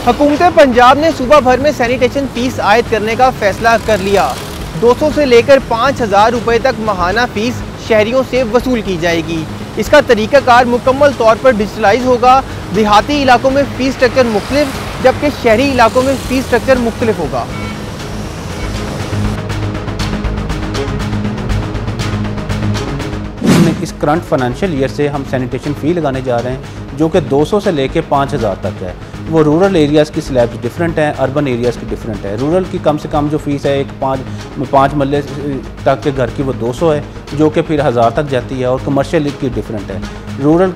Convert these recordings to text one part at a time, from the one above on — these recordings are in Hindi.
हुकूमत पंजाब ने सूबा भर में सैनिटेशन फीस आयद करने का फैसला कर लिया। 200 से लेकर 5000 रुपए तक माहाना फीस शहरियों से वसूल की जाएगी। इसका तरीकाकार मुकम्मल तौर पर डिजिटलाइज होगा। देहाती इलाकों में फीस स्ट्रक्चर मुख्तलिफ, जबकि शहरी इलाकों में फीस स्ट्रक्चर मुख्तलिफ होगा। इस करंट फाइनेंशियल ईयर से हम सैनिटेशन फ़ी लगाने जा रहे हैं जो कि 200 से लेके 5000 तक है। वो रूरल एरियाज़ की स्लैब्स डिफरेंट हैं, अर्बन एरियाज़ की डिफरेंट है। रूरल की कम से कम जो फ़ीस है एक पाँच मल्ले तक के घर की वो 200 है, जो कि फिर 1000 तक जाती है। और कमर्शियल की डिफरेंट है। Rural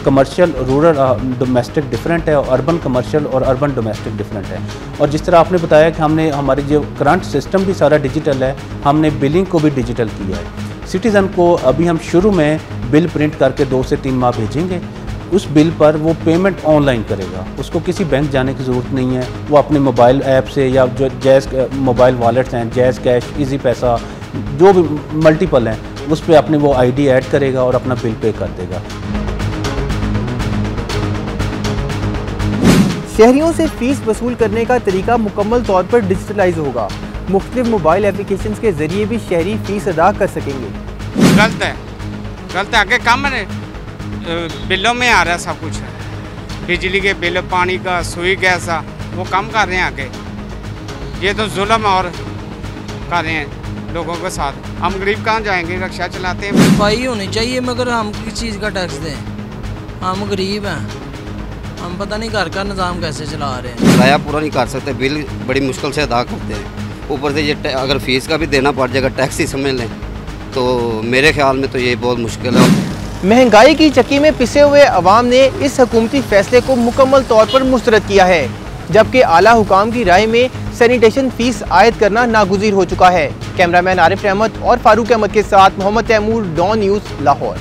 commercial rural domestic different है, और अर्बन कमर्शियल और अर्बन डोमेस्टिक डिफरेंट है। और जिस तरह आपने बताया कि हमने हमारी जो करंट सिस्टम भी सारा डिजिटल है, हमने बिलिंग को भी डिजिटल किया है। सिटीज़न को अभी हम शुरू में बिल प्रिंट करके 2 से 3 माह भेजेंगे। उस बिल पर वो पेमेंट ऑनलाइन करेगा, उसको किसी बैंक जाने की ज़रूरत नहीं है। वो अपने मोबाइल ऐप से या जो जैज़ मोबाइल वॉलेट्स हैं, जैज़ कैश, इजी पैसा, जो भी मल्टीपल हैं, उस पर अपने वो आईडी ऐड करेगा और अपना बिल पे कर देगा। शहरियों से फीस वसूल करने का तरीका मुकम्मल तौर पर डिजिटलाइज होगा। मुख्तलिफ मोबाइल एप्लीकेशन के जरिए भी शहरी फीस अदा कर सकेंगे। गलत है। आगे कम बिलों में आ रहा है सब कुछ, बिजली के बिल, पानी का, सुई गैस, वो कम कर रहे हैं आगे। ये तो जुल्म और कर रहे हैं लोगों के साथ। हम गरीब कहाँ जाएंगे, रिक्शा चलाते हैं। सफाई होनी चाहिए, मगर हम किस चीज़ का टैक्स दें? हम गरीब हैं, हम पता नहीं घर का निज़ाम कैसे चला रहे हैं। किराया पूरा नहीं कर सकते, बिल बड़ी मुश्किल से अदा करते हैं। ऊपर से ये अगर फीस का भी देना पड़ जाएगा, टैक्स ही समझ लें, तो मेरे ख्याल में तो ये बहुत मुश्किल है। महंगाई की चक्की में पिसे हुए अवाम ने इस हुकूमती फैसले को मुकम्मल तौर पर मुस्तरद किया है, जबकि आला हुकाम की राय में सैनिटेशन फीस आयद करना नागुज़ीर हो चुका है। कैमरामैन आरिफ अहमद और फारूक अहमद के साथ मोहम्मद तैमूर, डॉन न्यूज़, लाहौर।